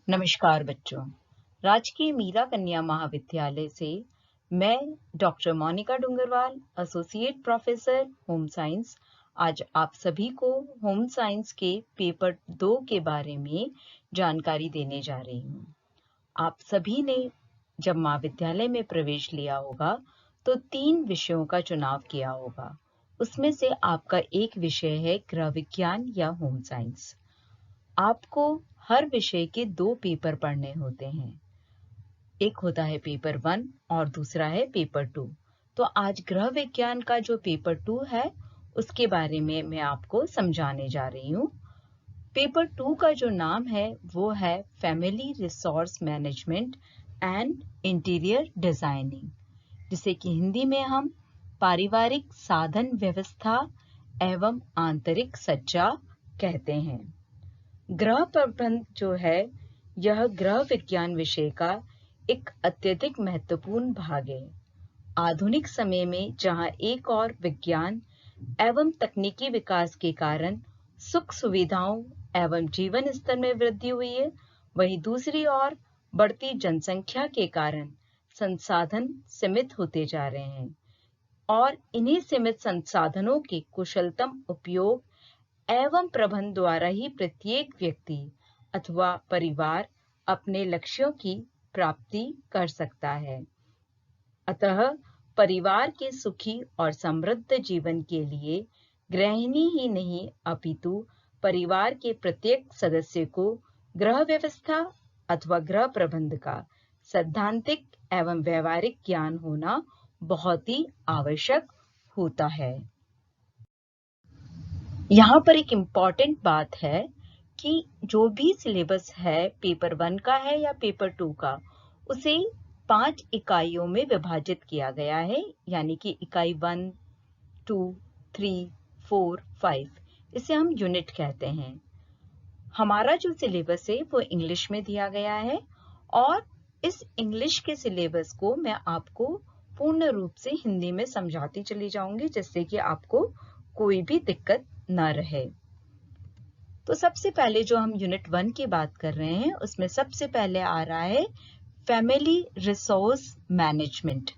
नमस्कार बच्चों। राजकीय मीरा कन्या महाविद्यालय से मैं doctor Monika Dungarwal, associate professor home science, आज आप सभी को होम साइंस के पेपर 2 के बारे में जानकारी देने जा रही हूँ। आप सभी ने जब महाविद्यालय में प्रवेश लिया होगा तो 3 विषयों का चुनाव किया होगा। उसमें से आपका एक विषय है गृह विज्ञान या होम साइंस। आपको हर विषय के 2 पेपर पढ़ने होते हैं। एक होता है पेपर 1 और दूसरा है पेपर 2। तो आज गृह विज्ञान का जो पेपर 2 है उसके बारे में मैं आपको समझाने जा रही हूँ। पेपर 2 का जो नाम है वो है family resource management and interior designing, जिसे कि हिंदी में हम पारिवारिक साधन व्यवस्था एवं आंतरिक सज्जा कहते हैं। गृह प्रबंध जो है यह गृह विज्ञान विषय का एक अत्यधिक महत्वपूर्ण भाग है। आधुनिक समय में जहां एक और विज्ञान एवं तकनीकी विकास के कारण सुख सुविधाओं एवं जीवन स्तर में वृद्धि हुई है, वहीं दूसरी ओर बढ़ती जनसंख्या के कारण संसाधन सीमित होते जा रहे हैं और इन्हीं सीमित संसाधनों के कुशलतम उपयोग एवं प्रबंध द्वारा ही प्रत्येक व्यक्ति अथवा परिवार अपने लक्ष्यों की प्राप्ति कर सकता है। अतः परिवार के सुखी और समृद्ध जीवन के लिए गृहिणी ही नहीं अपितु परिवार के प्रत्येक सदस्य को गृह व्यवस्था अथवा गृह प्रबंध का सैद्धांतिक एवं व्यवहारिक ज्ञान होना बहुत ही आवश्यक होता है। यहाँ पर एक इम्पॉर्टेंट बात है कि जो भी सिलेबस है पेपर 1 का है या पेपर 2 का, उसे 5 इकाइयों में विभाजित किया गया है, यानी कि इकाई 1, 2, 3, 4, 5, इसे हम यूनिट कहते हैं। हमारा जो सिलेबस है वो इंग्लिश में दिया गया है और इस इंग्लिश के सिलेबस को मैं आपको पूर्ण रूप से हिंदी में समझाती चली जाऊंगी, जिससे कि आपको कोई भी दिक्कत ना रहे। तो सबसे पहले जो हम यूनिट 1 की बात कर रहे हैं उसमें सबसे पहले आ रहा है फैमिली रिसोर्स मैनेजमेंट,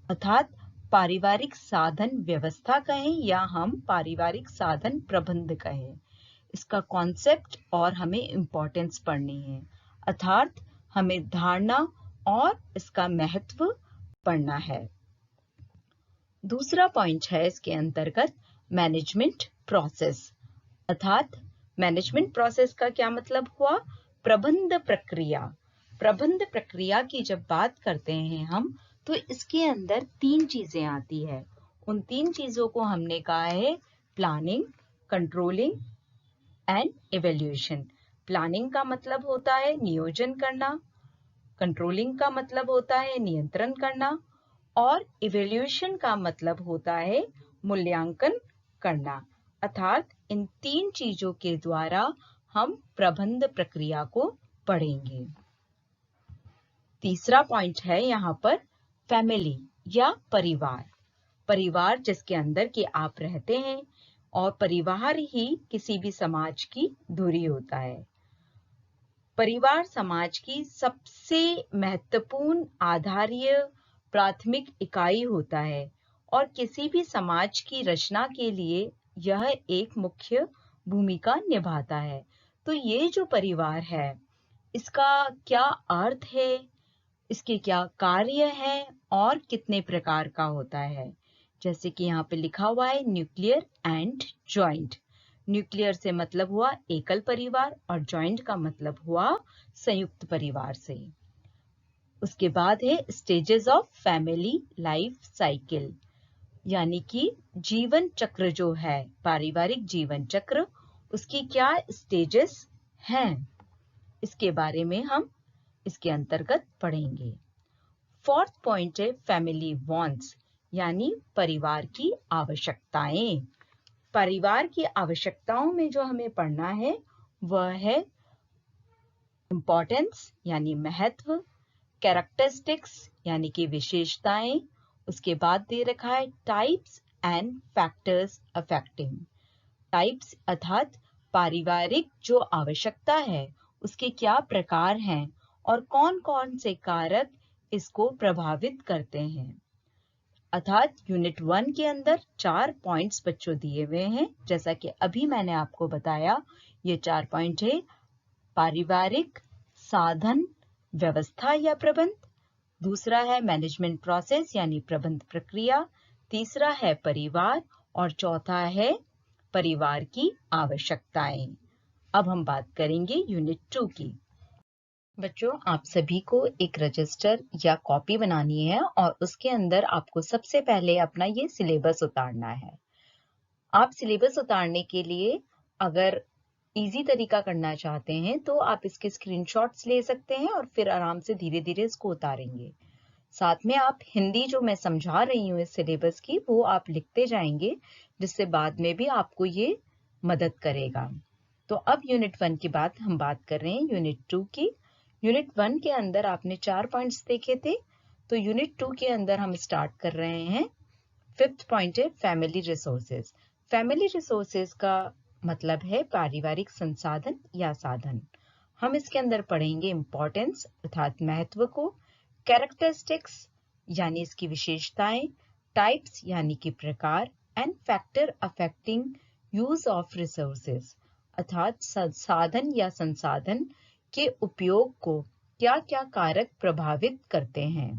अर्थात पारिवारिक साधन व्यवस्था कहें या हम पारिवारिक साधन प्रबंध कहें। इसका कॉन्सेप्ट और हमें इंपॉर्टेंस पढ़नी है, अर्थात हमें धारणा और इसका महत्व पढ़ना है। दूसरा पॉइंट है इसके अंतर्गत मैनेजमेंट प्रोसेस, अर्थात मैनेजमेंट प्रोसेस का क्या मतलब हुआ? प्रबंध प्रक्रिया। प्रबंध प्रक्रिया की जब बात करते हैं हम तो इसके अंदर 3 चीजें आती है। उन 3 चीजों को हमने कहा है planning, controlling and evaluation. Planning का मतलब होता है नियोजन करना, कंट्रोलिंग का मतलब होता है नियंत्रण करना और इवैल्यूएशन का मतलब होता है मूल्यांकन करना। अर्थात इन 3 चीजों के द्वारा हम प्रबंध प्रक्रिया को पढ़ेंगे। तीसरा पॉइंट है यहाँ पर फैमिली या परिवार। परिवार जिसके अंदर के आप रहते हैं और परिवार ही किसी भी समाज की धुरी होता है। परिवार समाज की सबसे महत्वपूर्ण आधारीय प्राथमिक इकाई होता है और किसी भी समाज की रचना के लिए यह एक मुख्य भूमिका निभाता है। तो ये जो परिवार है इसका क्या अर्थ है, इसके क्या कार्य है और कितने प्रकार का होता है, जैसे कि यहाँ पे लिखा हुआ है न्यूक्लियर एंड जॉइंट। न्यूक्लियर से मतलब हुआ एकल परिवार और जॉइंट का मतलब हुआ संयुक्त परिवार से। उसके बाद है stages of family life cycle, यानी कि जीवन चक्र जो है पारिवारिक जीवन चक्र, उसकी क्या स्टेजेस हैं, इसके बारे में हम इसके अंतर्गत पढ़ेंगे। फोर्थ पॉइंट है फैमिली वॉन्ट्स, यानी परिवार की आवश्यकताएं। परिवार की आवश्यकताओं में जो हमें पढ़ना है वह है इम्पोर्टेंस यानी महत्व, कैरेक्टरिस्टिक्स यानी कि विशेषताएं, उसके बाद दे रखा है types and factors affecting. Types अर्थात पारिवारिक जो आवश्यकता है उसके क्या प्रकार हैं और कौन-कौन से कारक इसको प्रभावित करते हैं। अर्थात यूनिट 1 के अंदर 4 पॉइंट्स बच्चों दिए हुए हैं, जैसा कि अभी मैंने आपको बताया। ये 4 पॉइंट है: पारिवारिक, साधन, व्यवस्था या प्रबंध। दूसरा है मैनेजमेंट प्रोसेस यानी प्रबंध प्रक्रिया। तीसरा है परिवार और चौथा है परिवार की आवश्यकताएं। अब हम बात करेंगे यूनिट 2 की। बच्चों, आप सभी को एक रजिस्टर या कॉपी बनानी है और उसके अंदर आपको सबसे पहले अपना ये सिलेबस उतारना है। आप सिलेबस उतारने के लिए अगर इजी तरीका करना चाहते हैं तो आप इसके स्क्रीनशॉट्स ले सकते हैं और फिर आराम से धीरे धीरे इसको उतारेंगे। साथ में आप हिंदी जो मैं समझा रही हूँ इस सिलेबस की, वो आप लिखते जाएंगे, जिससे बाद में भी आपको ये मदद करेगा। तो अब यूनिट 1 की बात हम बात कर रहे हैं यूनिट 2 की। यूनिट 1 के अंदर आपने 4 पॉइंट्स देखे थे, तो यूनिट 2 के अंदर हम स्टार्ट कर रहे हैं। 5th पॉइंट है फैमिली रिसोर्सेज। फैमिली रिसोर्सेज का मतलब है पारिवारिक संसाधन या साधन। हम इसके अंदर पढ़ेंगे इंपॉर्टेंस अर्थात महत्व को, कैरेक्टरिस्टिक्स यानी इसकी विशेषताएं, टाइप्स यानी कि प्रकार, and factor affecting use of resources अर्थात साधन या संसाधन के उपयोग को क्या-क्या कारक प्रभावित करते हैं।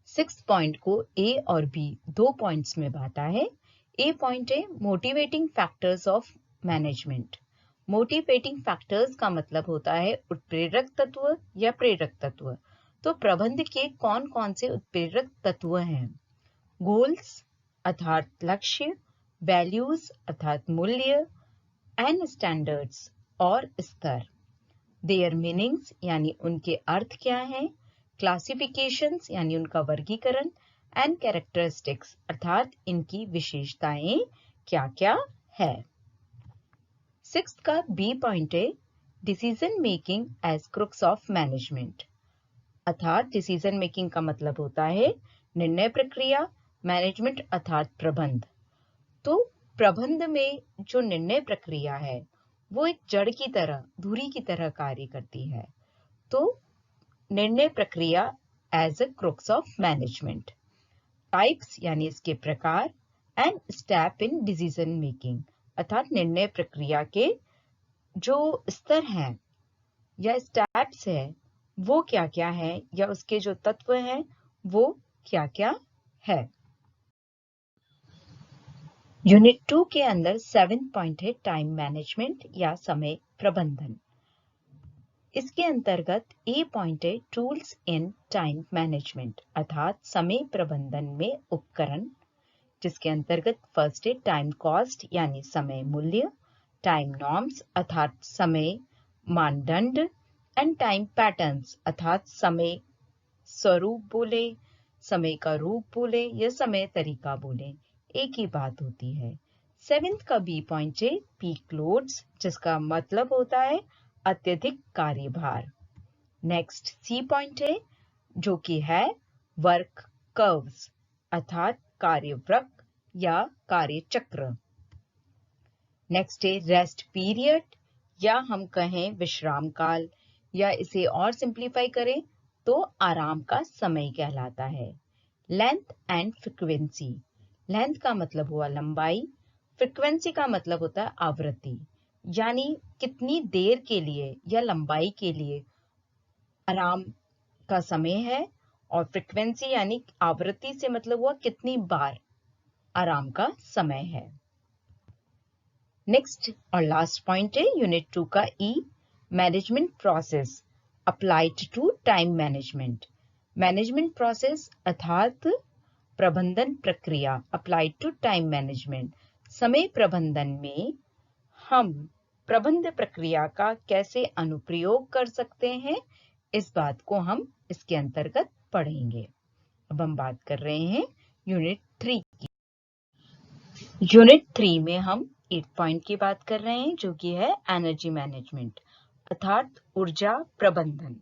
6th पॉइंट को ए और बी 2 पॉइंट्स में बांटा है। ए पॉइंट है motivating factors of management. Motivating factors का मतलब होता है उत्प्रेरक तत्व या प्रेरक तत्व। तो प्रबंध के कौन-कौन से उत्प्रेरक तत्व हैं? गोल्स अर्थात लक्ष्य, वैल्यूज अर्थात मूल्य, एंड स्टैंडर्ड्स और स्तर। देयर मीनिंग्स यानी उनके अर्थ क्या हैं, क्लासिफिकेशंस यानी उनका वर्गीकरण, एंड कैरेक्टरिस्टिक्स अर्थात इनकी विशेषताएं क्या-क्या है। 6th का बी पॉइंट है decision making as crux of management. अर्थात डिसीजन मेकिंग का मतलब होता है निर्णय प्रक्रिया, मैनेजमेंट अर्थात प्रबंध। तो प्रबंध में जो निर्णय प्रक्रिया है वो एक जड़ की तरह, धुरी की तरह कार्य करती है। तो निर्णय प्रक्रिया as a crux of management. Types यानी इसके प्रकार, and step in decision making अर्थात निर्णय प्रक्रिया के जो स्तर हैं या स्टेप्स है वो क्या-क्या है, या उसके जो तत्व हैं वो क्या-क्या है। यूनिट 2 के अंदर 7th पॉइंट है टाइम मैनेजमेंट या समय प्रबंधन। इसके अंतर्गत ए पॉइंट है टूल्स इन टाइम मैनेजमेंट अर्थात समय प्रबंधन में उपकरण, जिसके अंतर्गत फर्स्ट है टाइम कॉस्ट यानी समय मूल्य, टाइम नॉर्म्स अर्थात समय मानदंड, एंड टाइम पैटर्न्स अर्थात समय स्वरूप बोले, समय का रूप बोले या समय तरीका बोले, एक ही बात होती है। 7th का बी पॉइंट है पीक लोड्स, जिसका मतलब होता है अत्यधिक कार्यभार। नेक्स्ट सी पॉइंट है जो कि है वर्क कर्व्स अर्थात कार्यवृत्त या कार्यचक्र। नेक्स्ट है रेस्ट पीरियड या हम कहें विश्राम काल, या इसे और सिंप्लीफाई करें तो आराम का समय कहलाता है। Length and frequency. लेंथ का मतलब हुआ लंबाई, फ्रीक्वेंसी का मतलब होता है आवृत्ति, यानी कितनी देर के लिए या लंबाई के लिए आराम का समय है, और फ्रीक्वेंसी यानी आवृत्ति से मतलब हुआ कितनी बार आराम का समय है। नेक्स्ट और लास्ट पॉइंट है यूनिट 2 का E management process applied to time management. Management process अर्थात प्रबंधन प्रक्रिया अप्लाइड टू टाइम मैनेजमेंट। समय प्रबंधन में हम प्रबंध प्रक्रिया का कैसे अनुप्रयोग कर सकते हैं, इस बात को हम इसके अंतर्गत पढ़ेंगे। अब हम बात कर रहे हैं यूनिट 3 की। यूनिट 3 में हम 8 पॉइंट की बात कर रहे हैं जो कि है एनर्जी मैनेजमेंट अर्थात ऊर्जा प्रबंधन।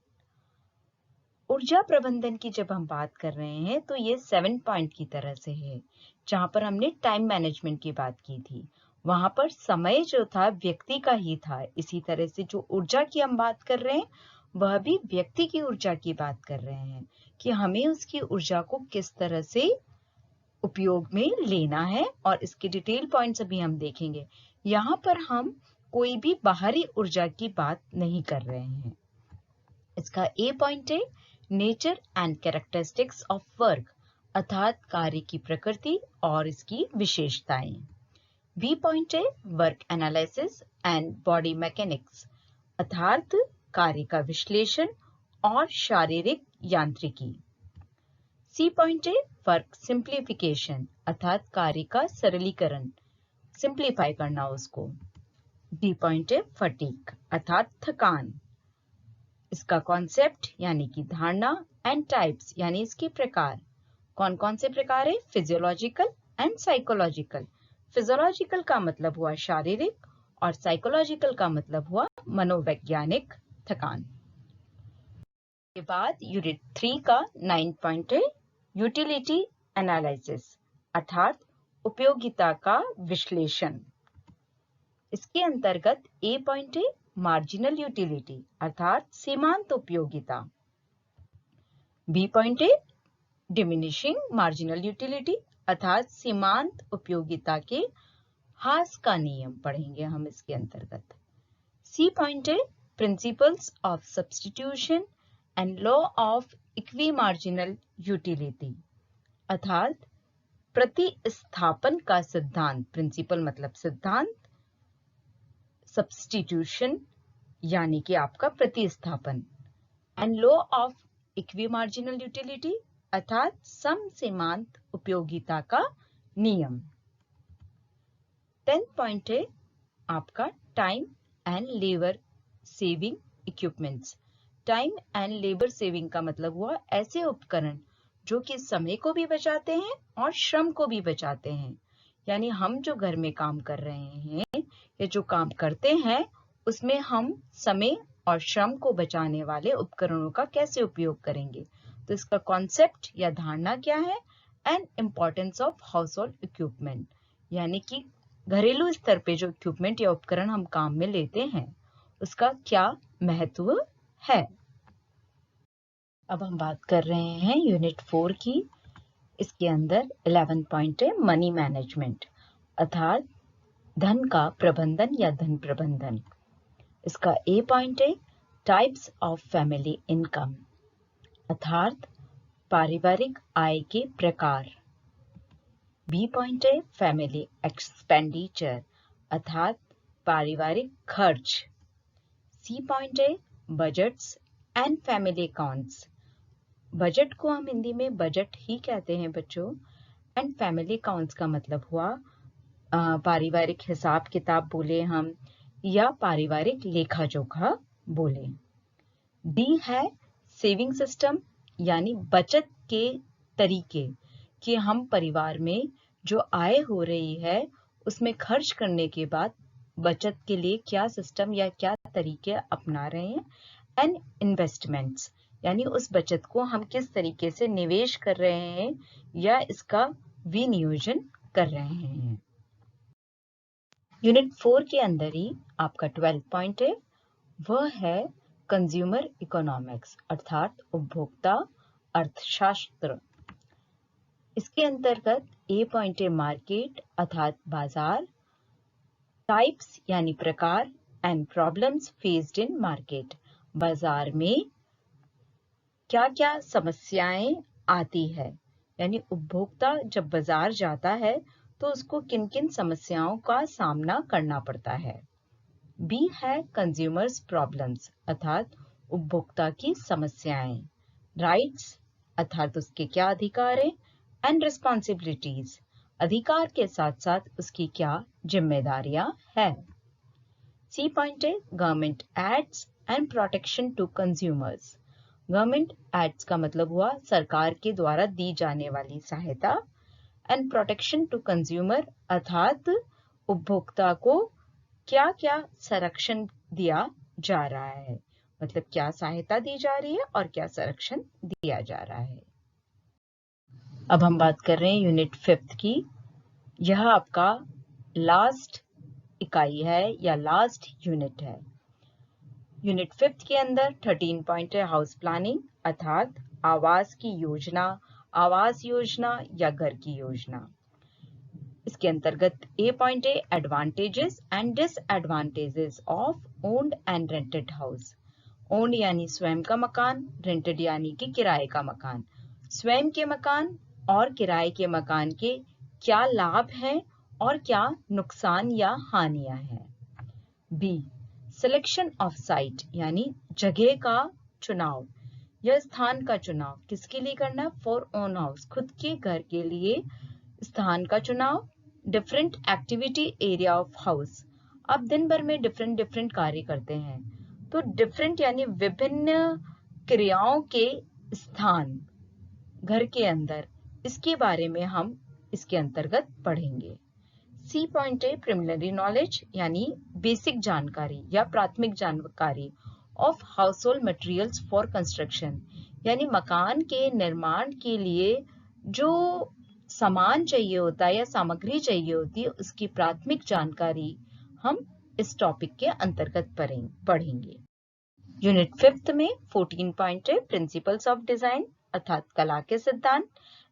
ऊर्जा प्रबंधन की जब हम बात कर रहे हैं तो ये 7 पॉइंट की तरह से है, जहां पर हमने टाइम मैनेजमेंट की बात की थी। वहां पर समय जो था व्यक्ति का ही था। इसी तरह से जो ऊर्जा की हम बात कर रहे हैं वह भी व्यक्ति की ऊर्जा की बात कर रहे हैं कि हमें उसकी ऊर्जा को किस तरह से उपयोग में लेना है, और इसके डिटेल पॉइंट्स अभी हम देखेंगे। यहाँ पर हम कोई भी बाहरी ऊर्जा की बात नहीं कर रहे हैं। इसका ए पॉइंट है nature and characteristics of work, अर्थात कार्य की प्रकृति और इसकी विशेषताएं। बी पॉइंट है work analysis and body mechanics, अर्थात कार्य का विश्लेषण और शारीरिक यांत्रिकी। सी पॉइंट है वर्क सिंप्लीफिकेशन, अर्थात कार्य का सरलीकरण, सिंप्लीफाई करना उसको। डी पॉइंट है फटीग, अर्थात थकान। इसका कॉन्सेप्ट यानी कि धारणा एंड टाइप्स यानी इसके प्रकार। कौन कौन से प्रकार है? Physiological and psychological. फिजियोलॉजिकल का मतलब हुआ शारीरिक और साइकोलॉजिकल का मतलब हुआ मनोवैज्ञानिक थकान। के बाद यूनिट 3 का 9 पॉइंट है यूटिलिटी एनालिसिस, अर्थात उपयोगिता का विश्लेषण। इसके अंतर्गत ए पॉइंट है मार्जिनल यूटिलिटी, अर्थात सीमांत उपयोगिता। बी पॉइंट है डिमिनिशिंग मार्जिनल यूटिलिटी, अर्थात सीमांत उपयोगिता के हास का नियम पढ़ेंगे हम इसके अंतर्गत। सी पॉइंट है principles of substitution and law of equi marginal utility, अर्थात प्रतिस्थापन का सिद्धांत। प्रिंसिपल मतलब सिद्धांत, सब्स्टिट्यूशन यानी कि आपका प्रतिस्थापन, and law of equi marginal utility, अर्थात समसीमांत उपयोगिता का नियम। 10 पॉइंट है आपका time and labour saving equipments. Time and labour saving का मतलब हुआ ऐसे उपकरण जो कि समय को भी बचाते हैं और श्रम को भी बचाते हैं। यानी हम जो घर में काम कर रहे हैं या जो काम करते हैं उसमें हम समय और श्रम को बचाने वाले उपकरणों का कैसे उपयोग करेंगे। तो इसका कॉन्सेप्ट या धारणा क्या है? And importance of house hold equipment, यानी कि घरेलू स्तर पे जो इक्विपमेंट या उपकरण हम काम में लेते हैं उसका क्या महत्व है। अब हम बात कर रहे हैं यूनिट 4 की। इसके अंदर 11 पॉइंट है मनी मैनेजमेंट, अर्थात धन का प्रबंधन या धन प्रबंधन। इसका ए पॉइंट है टाइप्स ऑफ फैमिली इनकम, अर्थात पारिवारिक आय के प्रकार। बी पॉइंट है फैमिली एक्सपेंडिचर, अर्थात पारिवारिक खर्च। सी पॉइंट है budgets and family accounts. Budget को हम हिंदी में बजट ही कहते हैं बच्चों, एंड फैमिली अकाउंट्स का मतलब हुआ पारिवारिक हिसाब किताब बोले हम या पारिवारिक लेखा जोखा बोले। डी है सेविंग सिस्टम, यानी बचत के तरीके कि हम परिवार में जो आय हो रही है उसमें खर्च करने के बाद बचत के लिए क्या सिस्टम या क्या तरीके अपना रहे हैं। एंड इन्वेस्टमेंट्स, यानी उस बचत को हम किस तरीके से निवेश कर रहे हैं या इसका विनियोजन कर रहे हैं। यूनिट 4 के अंदर ही आपका 12 पॉइंट है, वह है कंज्यूमर इकोनॉमिक्स, अर्थात उपभोक्ता अर्थशास्त्र। इसके अंतर्गत ए पॉइंट है मार्केट, अर्थात बाजार। टाइप्स यानी प्रकार and problems faced in market, बाजार में क्या क्या समस्याएं आती है, यानी उपभोक्ता जब बाजार जाता है तो उसको किन किन समस्याओं का सामना करना पड़ता है। बी है कंज्यूमर्स प्रॉब्लम्स, अर्थात उपभोक्ता की समस्याएं। राइट्स, अर्थात उसके क्या अधिकार है। एंड रिस्पॉन्सिबिलिटीज, अधिकार के साथ साथ उसकी क्या जिम्मेदारियां है। सी पॉइंट है government aids and protection to consumers. Government aids का मतलब हुआ सरकार के द्वारा दी जाने वाली सहायता। एंड प्रोटेक्शन टू कंज्यूमर, अर्थात उपभोक्ता को क्या क्या संरक्षण दिया जा रहा है, मतलब क्या सहायता दी जा रही है और क्या संरक्षण दिया जा रहा है। अब हम बात कर रहे हैं यूनिट 5 की। यह आपका लास्ट इकाई है या लास्ट यूनिट है। यूनिट 5 के अंदर 13 पॉइंट है हाउस प्लानिंग अर्थात आवास की योजना, आवास योजना या घर की योजना। इसके अंतर्गत ए पॉइंट है advantages and disadvantages of owned and rented house. Owned यानी स्वयं का मकान, रेंटेड यानी कि किराए का मकान। स्वयं के मकान और किराए के मकान के क्या लाभ हैं और क्या नुकसान या हानियां हैं। बी सिलेक्शन ऑफ साइट यानी जगह का चुनाव या स्थान का चुनाव किसके लिए करना, फॉर ओन हाउस, खुद के घर के लिए स्थान का चुनाव। Different activity area of house, आप दिन भर में डिफरेंट कार्य करते हैं, तो डिफरेंट यानी विभिन्न क्रियाओं के स्थान घर के अंदर, इसके बारे में हम इसके अंतर्गत पढ़ेंगे। सी पॉइंट है प्रिलिमिनरी नॉलेज यानी बेसिक जानकारी या प्राथमिक जानकारी of house hold materials for construction, यानी मकान के निर्माण के लिए जो सामान चाहिए होता है या सामग्री चाहिए होती है उसकी प्राथमिक जानकारी हम इस टॉपिक के अंतर्गत पढ़ेंगे। यूनिट 5 में 14 पॉइंट है प्रिंसिपल्स ऑफ डिजाइन अर्थात कला के सिद्धांत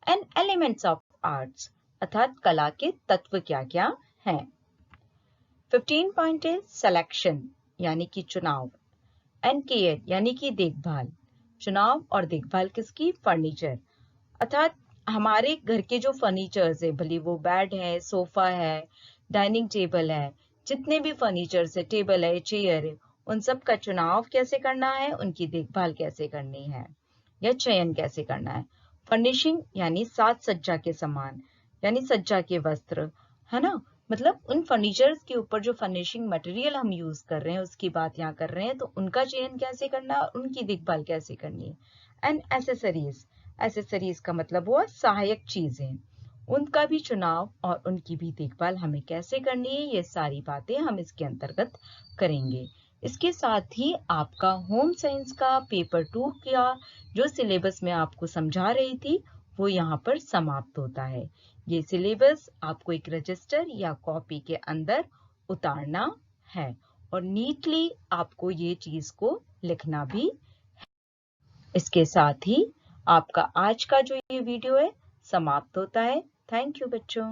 एंड एलिमेंट्स ऑफ आर्ट्स अर्थात कला के तत्व क्या क्या हैं। 15 पॉइंट है सिलेक्शन यानी कि चुनाव एंड केयर यानी कि देखभाल। चुनाव और देखभाल किसकी, फर्नीचर अर्थात हमारे घर के जो फर्नीचर्स है, भले वो बेड है, सोफा है, डाइनिंग टेबल है, जितने भी फर्नीचर्स है, टेबल है, चेयर है, उन सब का चुनाव कैसे करना है, उनकी देखभाल कैसे करनी है या चयन कैसे करना है। फर्निशिंग यानी साज सज्जा के सामान यानी सज्जा के वस्त्र, है ना, मतलब उन फर्नीचर्स के ऊपर जो फर्निशिंग मटेरियल हम यूज कर रहे हैं उसकी बात यहाँ कर रहे हैं, तो उनका चयन कैसे करना है और उनकी देखभाल कैसे करनी है। एंड एसेसरीज, एसेसरीज का मतलब हुआ सहायक चीजें, उनका भी चुनाव और उनकी भी देखभाल हमें कैसे करनी है, ये सारी बातें हम इसके अंतर्गत करेंगे। इसके साथ ही आपका होम साइंस का पेपर 2 का जो सिलेबस मैं आपको समझा रही थी वो यहाँ पर समाप्त होता है। ये सिलेबस आपको एक रजिस्टर या कॉपी के अंदर उतारना है और नीटली आपको ये चीज को लिखना भी है। इसके साथ ही आपका आज का जो ये वीडियो है समाप्त होता है। थैंक यू बच्चों।